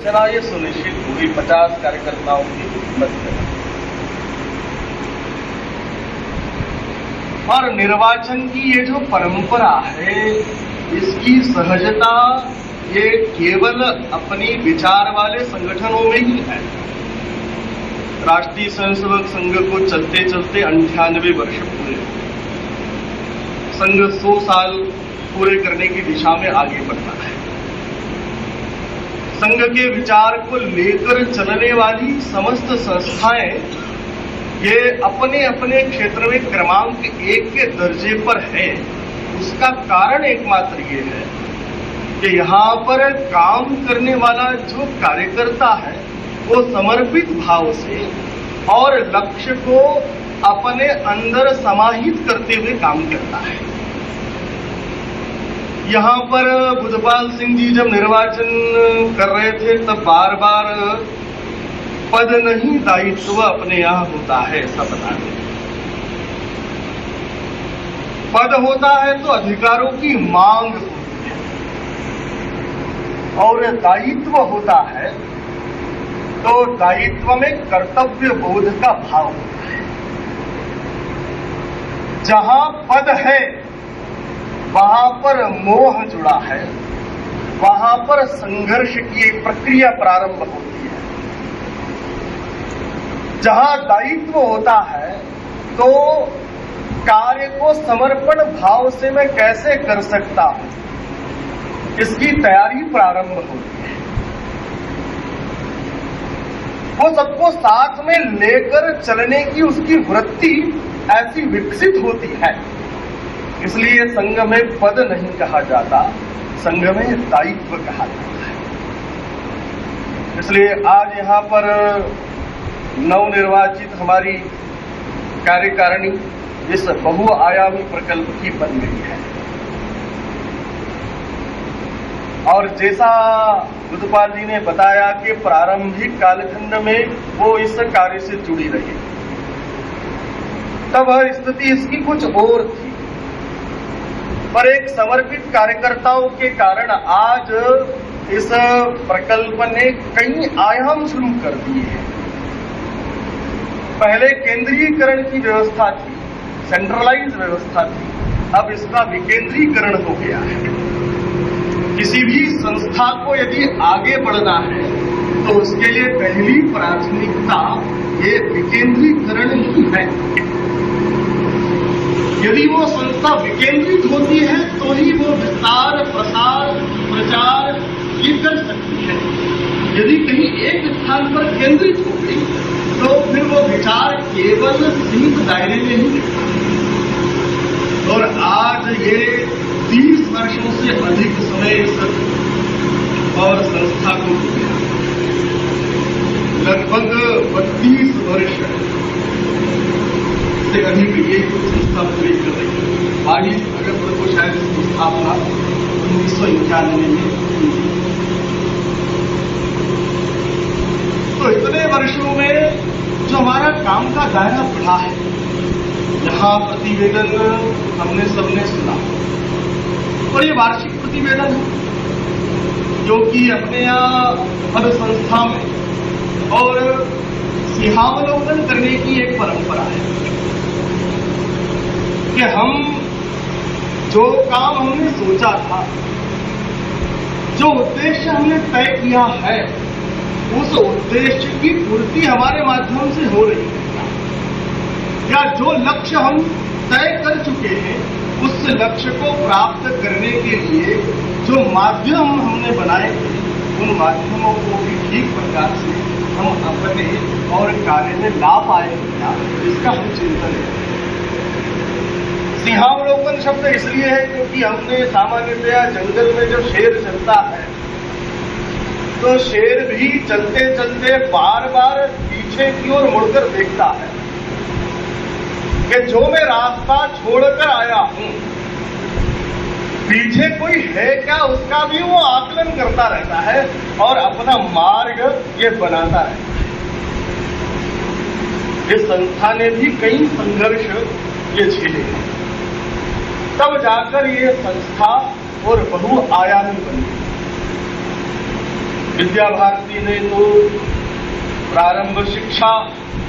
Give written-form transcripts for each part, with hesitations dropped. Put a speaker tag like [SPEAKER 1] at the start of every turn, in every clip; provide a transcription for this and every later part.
[SPEAKER 1] रचना ये सुनिश्चित हुई 50 कार्यकर्ताओं की मध्य में। और निर्वाचन की ये जो परंपरा है, इसकी सहजता ये केवल अपनी विचार वाले संगठनों में ही है। राष्ट्रीय स्वयंसेवक संघ को चलते चलते 98 वर्ष पूरे, संघ 100 साल पूरे करने की दिशा में आगे बढ़ता है। संघ के विचार को लेकर चलने वाली समस्त संस्थाएं ये अपने अपने क्षेत्र में क्रमांक 1 के दर्जे पर है। उसका कारण एकमात्र ये है कि यहाँ पर काम करने वाला जो कार्यकर्ता है वो समर्पित भाव से और लक्ष्य को अपने अंदर समाहित करते हुए काम करता है। यहाँ पर बुधपाल सिंह जी जब निर्वाचन कर रहे थे तब बार बार पद नहीं दायित्व अपने यहाँ होता है, ऐसा बता दें। पद होता है तो अधिकारों की मांग होती है, और दायित्व होता है तो दायित्व में कर्तव्य बोध का भाव होता है। जहां पद है वहां पर मोह जुड़ा है, वहां पर संघर्ष की एक प्रक्रिया प्रारंभ होती है। जहां दायित्व होता है तो कार्य को समर्पण भाव से मैं कैसे कर सकता हूं, इसकी तैयारी प्रारंभ होती है। वो सबको साथ में लेकर चलने की उसकी वृत्ति ऐसी विकसित होती है। इसलिए संघ में पद नहीं कहा जाता, संघ में दायित्व कहा जाता है। इसलिए आज यहां पर नवनिर्वाचित हमारी कार्यकारिणी इस बहुआयामी प्रकल्प की बन गई है। और जैसा बुधपाल जी ने बताया कि प्रारंभिक कालखंड में वो इस कार्य से जुड़ी रही, तब स्थिति इसकी कुछ और थी। पर एक समर्पित कार्यकर्ताओं के कारण आज इस प्रकल्प ने कई आयाम शुरू कर दिए हैं। पहले केंद्रीयकरण की व्यवस्था थी, सेंट्रलाइज व्यवस्था थी, अब इसका विकेंद्रीकरण हो गया है। किसी भी संस्था को यदि आगे बढ़ना है तो उसके लिए पहली प्राथमिकता ये विकेंद्रीकरण ही है। यदि वो संस्था विकेंद्रित होती है तो ही वो विस्तार, प्रसार, प्रचार ये कर सकती है। यदि कहीं एक स्थान पर केंद्रित हो गई तो फिर वो विचार केवल सीमित दायरे में ही दिखता है। और आज ये 30 वर्षों से अधिक समय इस और संस्था को हो गया, लगभग 32 वर्ष से अधिक ये संस्था पूरी कर रही है। 22 अगस्त को शायद इसकी स्थापना 1991 में। तो इतने वर्षों में जो हमारा काम का दायरा बढ़ा है, यहाँ प्रतिवेदन हमने सबने सुना, और ये वार्षिक प्रतिवेदन है जो कि अपने यहाँ हर संस्था में और सिंहावलोकन करने की एक परंपरा है कि हम जो काम हमने सोचा था, जो उद्देश्य हमने तय किया है, उस उद्देश्य की पूर्ति हमारे माध्यम से हो रही है, या जो लक्ष्य हम तय कर चुके हैं उस लक्ष्य को प्राप्त करने के लिए जो माध्यम हमने बनाए थे, उन माध्यमों को भी ठीक प्रकार से हम अपने और कार्य में ला पाए क्या, इसका हम चिंतन करें। सिंहावलोकन शब्द इसलिए है क्योंकि हमने सामान्यतया जंगल में जो शेर चलता है तो शेर भी चलते चलते बार बार पीछे की ओर मुड़कर देखता है कि जो मैं रास्ता छोड़कर आया हूं पीछे कोई है क्या, उसका भी वो आकलन करता रहता है और अपना मार्ग ये बनाता रहता है। इस संस्था ने भी कई संघर्ष ये झेले हैं, तब जाकर ये संस्था और बहुआयामी बनी। विद्या भारती ने तो प्रारंभ शिक्षा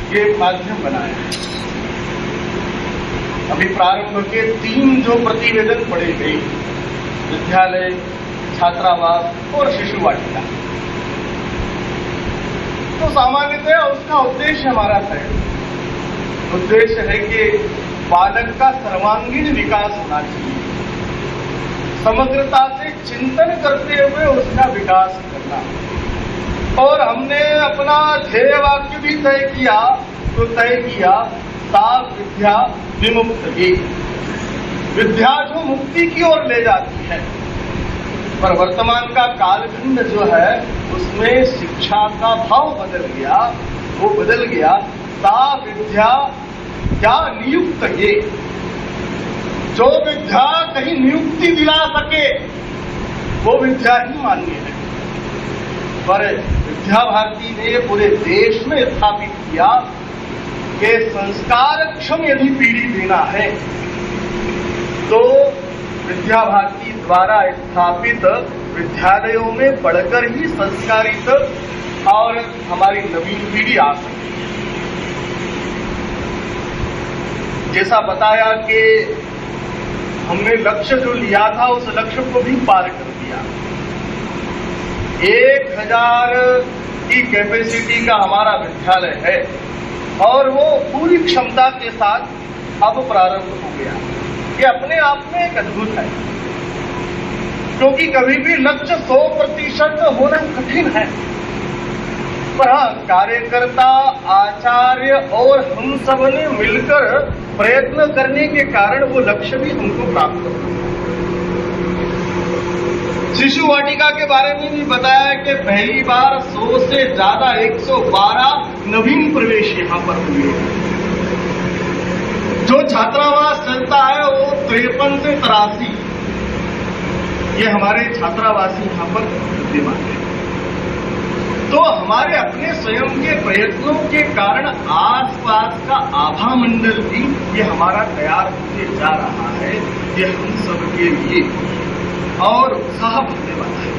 [SPEAKER 1] के माध्यम बनाया है। अभी प्रारंभ के 3 जो प्रतिवेदन पढ़े गए, विद्यालय, छात्रावास और शिशु वाटिका, तो सामान्यतः उसका उद्देश्य हमारा है, उद्देश्य है कि बालक का सर्वांगीण विकास होना चाहिए, समग्रता से चिंतन करते हुए उसका विकास करना। और हमने अपना ध्येय वाक्य भी तय किया, तो तय किया सा विद्या विमुक्ति, विद्या जो मुक्ति की ओर ले जाती है। पर वर्तमान का कालखंड जो है उसमें शिक्षा का भाव बदल गया, वो बदल गया सा विद्या क्या नियुक्त, ये जो विद्या कहीं नियुक्ति दिला सके वो विद्या ही मान्य है। पर विद्या भारती ने पूरे देश में स्थापित किया कि संस्कारक्षम यदि पीढ़ी देना है तो विद्या भारती द्वारा स्थापित विद्यालयों में पढ़कर ही संस्कारित और हमारी नवीन पीढ़ी आ सकती है। जैसा बताया कि हमने लक्ष्य जो लिया था उस लक्ष्य को भी पार कर दिया। 1000 की कैपेसिटी का हमारा विद्यालय है और वो पूरी क्षमता के साथ अब प्रारंभ हो गया। ये अपने आप में एक अद्भुत है, क्योंकि कभी भी लक्ष्य 100% होना कठिन है। पर हाँ, कार्यकर्ता, आचार्य और हम सब ने मिलकर प्रयत्न करने के कारण वो लक्ष्य भी हमको प्राप्त हो। शिशु वाटिका के बारे में भी बताया कि पहली बार 100 से ज्यादा 112 नवीन प्रवेश यहाँ पर हुए। जो छात्रावास चलता है वो 53 से 83 ये हमारे छात्रावासी यहाँ पर विद्यमान है। तो हमारे अपने स्वयं के प्रयत्नों के कारण आसपास का आभा मंडल भी ये हमारा तैयार होते जा रहा है। ये हम सबके लिए और उत्साह भरने वाला है।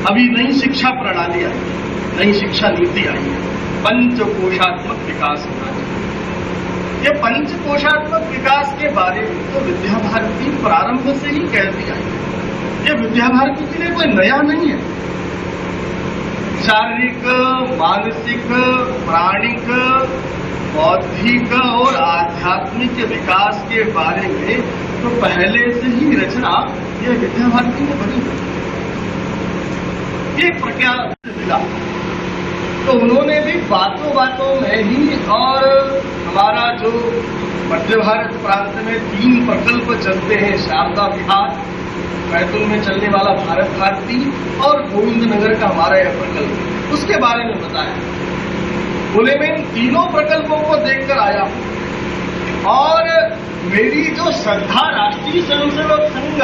[SPEAKER 1] अभी नई शिक्षा प्रणाली आई, नई शिक्षा नीति आई है, पंचकोशात्मक विकास होना चाहिए। ये पंचकोशात्मक विकास के बारे में तो विद्या भारती प्रारंभ से ही कहती आई है। ये विद्या भारती के लिए कोई नया नहीं है। शारीरिक, मानसिक, प्राणिक, बौद्धिक और आध्यात्मिक विकास के बारे में तो पहले से ही रचना ये विद्या भारती ने बनी है। ये प्रज्ञा मिला तो उन्होंने भी बातों बातों में ही, और हमारा जो मध्य भारत प्रांत में 3 प्रकल्प चलते हैं, शारदा विहार, बैतूल में चलने वाला भारत भारती और गोविंद नगर का हमारा यह प्रकल्प, उसके बारे में बताया। बोले मैं इन तीनों प्रकल्पों को देखकर आया हूं और मेरी जो श्रद्धा राष्ट्रीय स्वयंसेवक संघ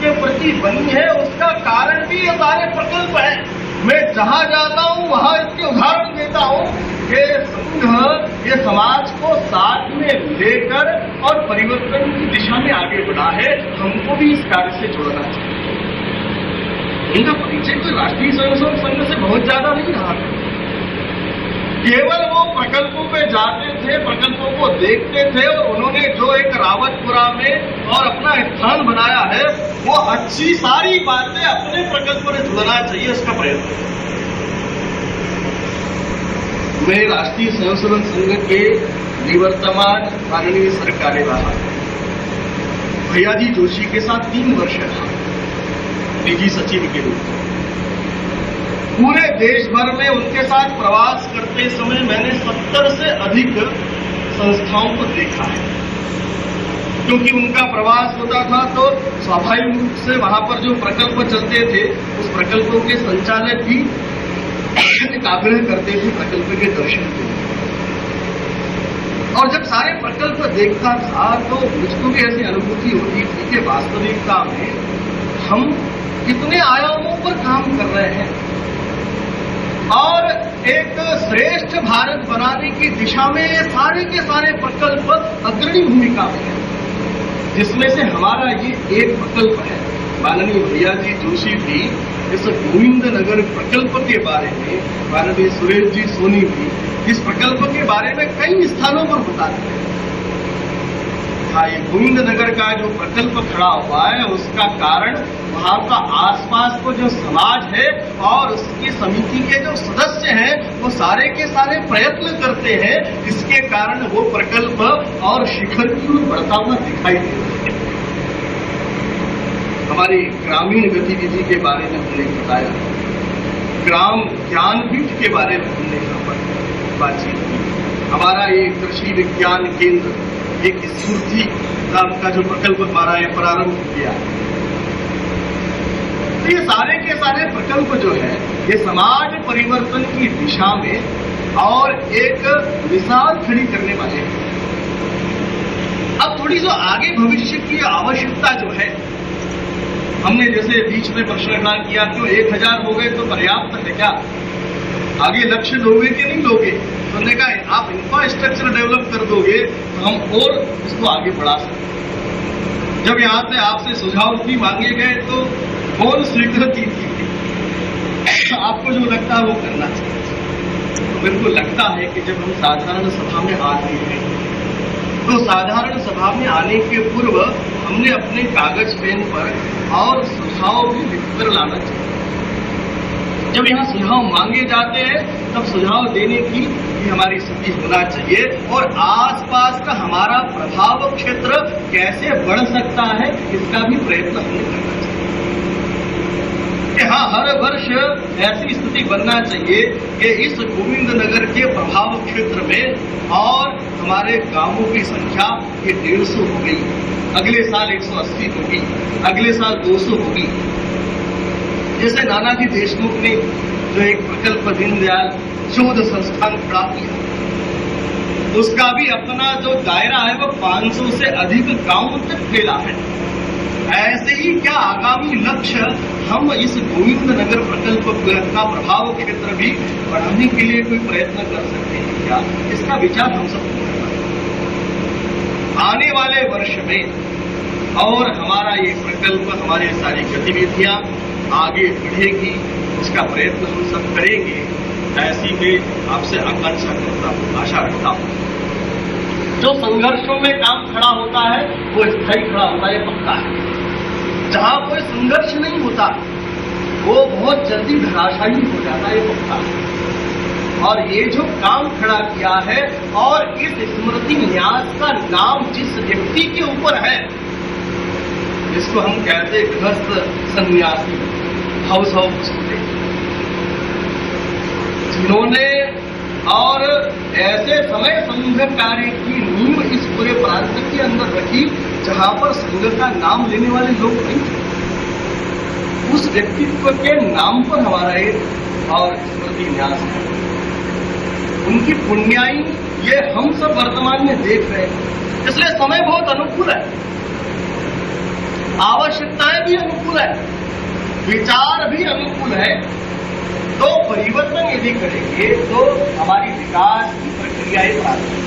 [SPEAKER 1] के प्रति बनी है उसका कारण भी ये सारे प्रकल्प है। मैं जहां जाता हूं वहां इसके उदाहरण देता हूं कि संघ ये समाज को साथ में लेकर और परिवर्तन की दिशा में आगे बढ़ा है। हमको भी इस कार्य से जोड़ना चाहिए। इनका परिचय तो राष्ट्रीय स्वयंसेवक संघ से बहुत ज्यादा नहीं रहा था। केवल वो प्रकल्पों पे जाते थे, प्रकल्पों को देखते थे और उन्होंने जो एक रावतपुरा में और अपना स्थान बनाया है वो अच्छी सारी बातें अपने प्रकल्प में जुड़ना चाहिए, उसका प्रयत्न। मैं राष्ट्रीय स्वयंसेवक संघ के निवर्तमान माननीय सरकारी वाला भैयाजी जोशी के साथ 3 वर्ष था निजी सचिव के रूप में। पूरे देश भर में उनके साथ प्रवास करते समय मैंने 70 से अधिक संस्थाओं को देखा है। क्योंकि उनका प्रवास होता था तो स्वाभाविक रूप से वहां पर जो प्रकल्प चलते थे उस प्रकल्पों के संचालक भी आग्रह करते थे प्रकल्प के दर्शन के। और जब सारे प्रकल्प देखता था तो मुझको भी ऐसी अनुभूति होती थी कि वास्तविकता में हम कितने आयामों पर काम कर रहे हैं और एक श्रेष्ठ भारत बनाने की दिशा में ये सारे के सारे प्रकल्प अग्रणी भूमिका में है, जिसमें से हमारा ये एक प्रकल्प है माननीय भैया जी जोशी भी इस गोविंद नगर प्रकल्प के बारे में, माननीय सुरेश जी सोनी भी इस प्रकल्प के बारे में कई स्थानों पर बताते हैं। हाँ, ये गोविंद नगर का जो प्रकल्प खड़ा हुआ है उसका कारण वहां का आसपास को जो समाज है और उसकी समिति के जो सदस्य हैं वो सारे के सारे प्रयत्न करते हैं, इसके कारण वो प्रकल्प और शिखर की ओर बढ़ता हुआ दिखाई देता है। हमारी ग्रामीण गतिविधि के बारे में हमने बताया, ग्राम ज्ञानपीठ के बारे में हमने यहाँ पर बातचीत की। हमारा ये कृषि विज्ञान केंद्र, एक स्फूर्ति नाम का जो प्रकल्प हमारा ये प्रारंभ किया, तो ये सारे के सारे प्रकल्प जो है ये समाज परिवर्तन की दिशा में और एक मिसाल खड़ी करने वाले हैं। अब थोड़ी जो आगे भविष्य की आवश्यकता जो है, हमने जैसे बीच में प्रश्न खड़ा किया क्यों 1000 हो गए तो पर्याप्त है क्या, आगे लक्ष्य लोगे कि नहीं लोगे? तो हमने कहा आप इंफ्रास्ट्रक्चर डेवलप कर दोगे तो हम और इसको आगे बढ़ा सकते हैं। जब यहाँ से आपसे सुझाव भी मांगे गए तो कौन स्वीकृति थी, आपको जो लगता है वो करना चाहिए। तो मेरे को लगता है कि जब हम साधारण सभा में आते हैं तो साधारण सभा में आने के पूर्व हमने अपने कागज पेन पर और सुझाव भी लिखकर लाना चाहिए। जब यहाँ सुझाव मांगे जाते हैं तब सुझाव देने की भी हमारी स्थिति होना चाहिए और आसपास का हमारा प्रभाव क्षेत्र कैसे बढ़ सकता है इसका भी प्रयत्न हमें करना चाहिए। कि हाँ, हर वर्ष ऐसी स्थिति बनना चाहिए कि इस गोविंद नगर के प्रभाव क्षेत्र में और हमारे गांवों की संख्या ये 150 हो गई, अगले साल 180 होगी, अगले साल 200 होगी। जैसे नानाजी देशमुख ने जो एक प्रकल्प दीनदयाल शोध संस्थान खड़ा किया, उसका भी अपना जो दायरा है वो 500 से अधिक गांवों तक फैला है। ऐसे ही क्या आगामी लक्ष्य हम इस गोविंद नगर प्रकल्प का प्रभाव क्षेत्र भी बढ़ाने के लिए कोई प्रयत्न कर सकते हैं क्या, इसका विचार हम सब करना है। आने वाले वर्ष में और हमारा ये प्रकल्प, हमारी सारी गतिविधियां आगे बढ़ेगी, उसका प्रयत्न हम सब करेंगे, ऐसी में आपसे आकांक्षा करता हूँ, आशा रखता हूँ। जो संघर्षों में काम खड़ा होता है वो स्थायी खड़ा होता है, ये पक्का है। जहां कोई संघर्ष नहीं होता वो बहुत जल्दी धराशायी हो जाता है, ये पक्का है। और ये जो काम खड़ा किया है और इस स्मृति न्यास का नाम जिस व्यक्ति के ऊपर है, जिसको हम कहते गृहस्थ सन्यासी, हाउस ऑफ स्टूडेंट, जिन्होंने और ऐसे समय संघ कार्य की नींव इस पूरे प्रांत के अंदर रखी जहां पर संघ का नाम लेने वाले लोग नहीं थे, उस व्यक्तित्व के नाम पर हमारा एक और स्मृति न्यास है। उनकी पुण्याई ये हम सब वर्तमान में देख रहे हैं, इसलिए समय बहुत अनुकूल है, आवश्यकताएं भी अनुकूल है, विचार भी अनुकूल है। तो परिवर्तन यदि करेंगे तो हमारी विकास की प्रक्रियाएं प्राप्त होंगी।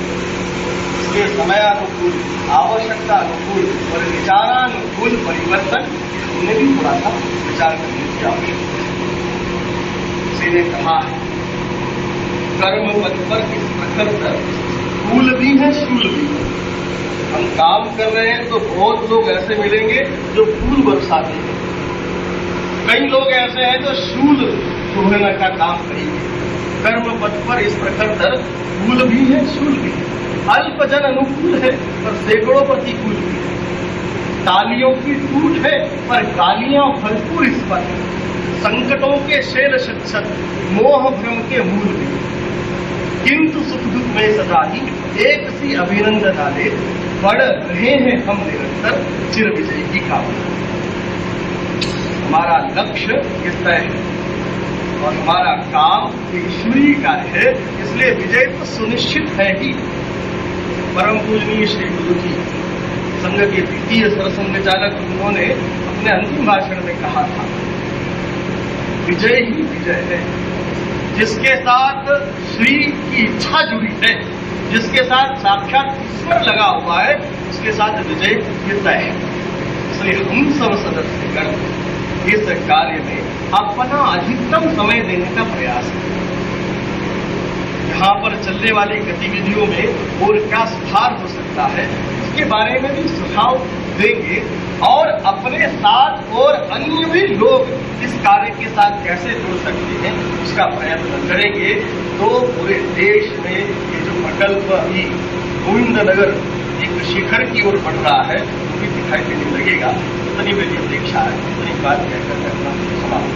[SPEAKER 1] इसलिए समयानुकूल, आवश्यकता अनुकूल और विचारानुकूल परिवर्तन हमने भी थोड़ा सा विचार करने की आवश्यकता है। किसी ने कहा है कर्म पथ पर इस प्रखर फूल भी है शूल भी है। हम काम कर रहे हैं तो बहुत लोग ऐसे मिलेंगे जो फूल बरसाते हैं, कई लोग ऐसे हैं जो शूल चूहने का काम करेंगे। कर्म पथ पर इस प्रखर फूल भी है शूल भी है, अल्प जन अनुकूल है पर सैकड़ों प्रतिकूल भी है, तालियों की टूट है पर गालियां भरपूर इस पर, संकटों के शैल शत मोह भ्रम के मूल भी, किंतु सुख दुख में सदा ही एक सी अभिनंदन डाले, बढ़ रहे हैं हम निरंतर चिर विजय की कामना। हमारा लक्ष्य तय है और हमारा काम ईश्वरीय कार्य है, इसलिए विजय तो सुनिश्चित है ही। परम पूजनीय श्री गुरु जी संघ के द्वितीय सरसंघचालक, उन्होंने अपने अंतिम भाषण में कहा था, विजय ही विजय है। जिसके साथ श्री की इच्छा जुड़ी है, जिसके साथ साक्षात ईश्वर लगा हुआ है, उसके साथ विजय तय है। इसलिए हम सब सदस्यगण इस कार्य में अपना अधिकतम समय देने का प्रयास करें। यहाँ पर चलने वाली गतिविधियों में और क्या सुधार हो सकता है, इसके बारे में भी सुझाव देंगे और अपने साथ और अन्य भी लोग इस कार्य के साथ कैसे जुड़ सकते हैं उसका प्रयत्न करेंगे। तो पूरे देश में ये जो प्रकल्प अभी गोविंदनगर एक शिखर की ओर बढ़ रहा है वो भी दिखाई देने लगेगा। इतनी मेरी अपेक्षा है, इतनी बात कहकर अपना समाप्त।